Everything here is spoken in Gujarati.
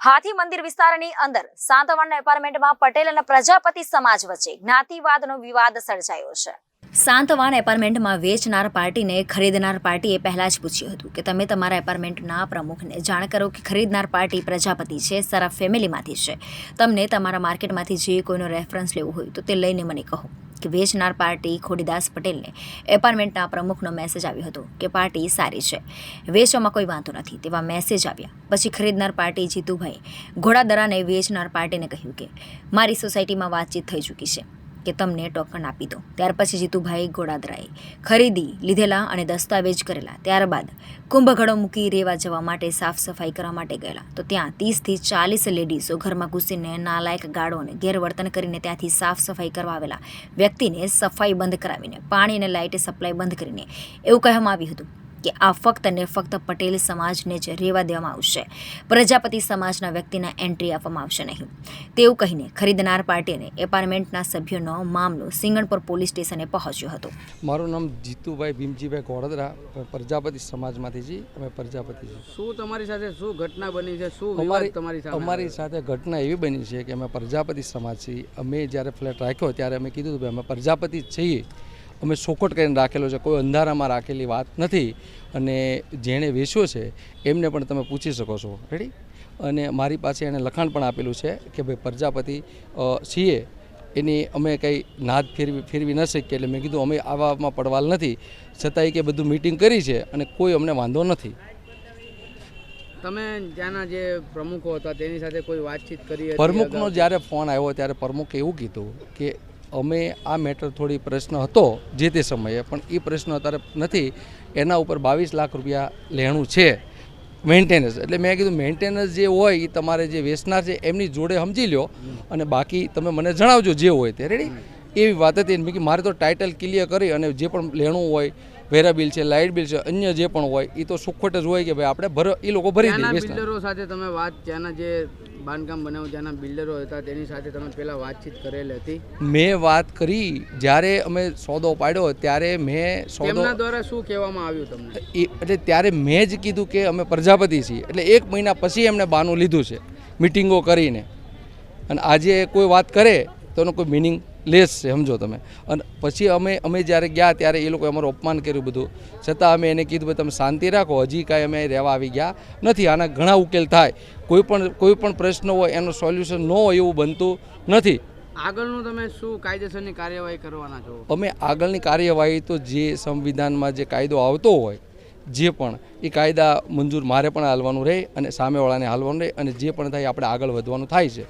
હાથી મંદિર વિસ્તારની અંદર સાંતવાડના એપાર્ટમેન્ટમાં પટેલ અને પ્રજાપતિ સમાજ વચ્ચે જ્ઞાતિવાદનો વિવાદ સર્જાયો છે। સાંતવાડ એપાર્ટમેન્ટમાં વેચનાર પાર્ટીને ખરીદનાર પાર્ટીએ પહેલા જ પૂછ્યું હતું કે તમે તમારા એપાર્ટમેન્ટના પ્રમુખને જાણ કરો કે ખરીદનાર પાર્ટી પ્રજાપતિ છે, સારા ફેમિલીમાંથી છે। તમને તમારા માર્કેટમાંથી જે કોઈનો રેફરન્સ લેવો હોય તો તે લઈને મને કહો કે વેચનાર પાર્ટી ખોડીદાસ પટેલને એપાર્ટમેન્ટના પ્રમુખનો મેસેજ આવ્યો હતો કે પાર્ટી સારી છે, વેચવામાં કોઈ વાંધો નથી તેવા મેસેજ આવ્યા। પછી ખરીદનાર પાર્ટી જીતુભાઈ ઘોડાદરાને વેચનાર પાર્ટીને કહ્યું કે મારી સોસાયટીમાં વાતચીત થઈ ચૂકી છે કે તમને ટોકન આપી દો। ત્યાર પછી જીતુભાઈ ઘોડાદરાએ ખરીદી લીધેલા અને દસ્તાવેજ કરેલા, ત્યારબાદ કુંભઘડો મૂકી રેવા જવા માટે સાફ સફાઈ કરવા માટે ગયેલા તો ત્યાં 30થી 40 લેડીઝો ઘરમાં ઘૂસીને નાલાયક ગાળો અને ગેરવર્તન કરીને ત્યાંથી સાફ સફાઈ કરવા આવેલા વ્યક્તિને સફાઈ બંધ કરાવીને પાણી અને લાઇટ સપ્લાય બંધ કરીને એવું કહેવામાં આવ્યું હતું કે આ ફક્ત ને ફક્ત પટેલ સમાજને જ રહેવા દેવામાં આવશે, પ્રજાપતિ સમાજના વ્યક્તિને એન્ટ્રી આપવામાં આવશે નહીં તેવું કહીને ખરીદનાર પાર્ટીને એપાર્ટમેન્ટના સભ્યોનો મામલો સિંગણપુર પોલીસ સ્ટેશને પહોંચ્યો હતો। મારું નામ જીતુભાઈ ભીમજીભાઈ ઘોડાદરા, પ્રજાપતિ સમાજમાંથી જી અમે પ્રજાપતિ છે। શું તમારી સાથે શું ઘટના બની છે? શું વિવાદ તમારી સાથે? અમારી સાથે ઘટના એવી બની છે કે અમે પ્રજાપતિ સમાજ છીએ। અમે જ્યારે ફ્લેટ રાખ્યો ત્યારે અમે કીધું કે અમે પ્રજાપતિ છીએ, અમે સોકોટ કરીને રાખેલો છે, કોઈ અંધારામાં રાખેલી વાત નથી અને જેણે વેચ્યો છે એમને પણ તમે પૂછી શકો છો, રેડી। અને મારી પાસે એણે લખાણ પણ આપેલું છે કે ભાઈ પ્રજાપતિ છીએ, એની અમે કંઈ નાદ ફેરવી ન શકીએ। એટલે મેં કીધું અમે આવામાં પડવાલ નથી, છતાંય કે બધું મીટિંગ કરી છે અને કોઈ અમને વાંધો નથી। તમે ત્યાંના જે પ્રમુખો હતા તેની સાથે કોઈ વાતચીત કરી હતી? પ્રમુખનો જ્યારે ફોન આવ્યો ત્યારે પ્રમુખે એવું કીધું કે અમે આ મેટર થોડી પ્રશ્ન હતો જે તે સમયે, પણ એ પ્રશ્ન અત્યારે નથી, એના ઉપર 22 લાખ રૂપિયા લેણું છે મેન્ટેનન્સ। એટલે મેં કીધું મેન્ટેનન્સ જે હોય એ તમારે જે વેચનાર છે એમની જોડે સમજી લો અને બાકી તમે મને જણાવજો જે હોય તે, રેડી। એવી વાત હતી। મેં કીધું મારે તો ટાઇટલ ક્લિયર કરી અને જે પણ લેણું હોય, વેરા બિલ છે, લાઇટ બિલ છે, અન્ય જે પણ હોય એ તો સુખોટ જ હોય કે ભાઈ આપણે એ લોકો ભરી દે। બિલ્ડરો સાથે તમે વાત, ત્યાંના જે બાંધકામ બનાવ્યું ત્યાંના બિલ્ડરો હતા તેની સાથે તમે પહેલાં વાતચીત કરેલી હતી? મેં વાત કરી, જ્યારે અમે સોદો પાડ્યો ત્યારે મેં તેમના દ્વારા શું કહેવામાં આવ્યું તમને? એટલે ત્યારે મેં જ કીધું કે અમે પ્રજાપતિ છીએ, એટલે 1 મહિના પછી એમને બાનું લીધું છે મિટિંગો કરીને, અને આજે કોઈ વાત કરે તો એનો કોઈ મિનિંગ લેસ છે, સમજો તમે। અને પછી અમે જ્યારે ગયા ત્યારે એ લોકોએ અમારું અપમાન કર્યું બધું, છતાં અમે એને કીધું ભાઈ તમે શાંતિ રાખો, હજી કાંઈ અમે રહેવા આવી ગયા નથી, આના ઘણા ઉકેલ થાય, કોઈ પણ પ્રશ્ન હોય એનું સોલ્યુશન ન હોય એવું બનતું નથી। આગળનું તમે શું કાયદેસરની કાર્યવાહી કરવાના છો? અમે આગળની કાર્યવાહી તો જે સંવિધાનમાં જે કાયદો આવતો હોય જે પણ એ કાયદા મંજૂર મારે પણ હાલવાનું રહે અને સામેવાળાને હાલવાનું રહે, અને જે પણ થાય આપણે આગળ વધવાનું થાય છે।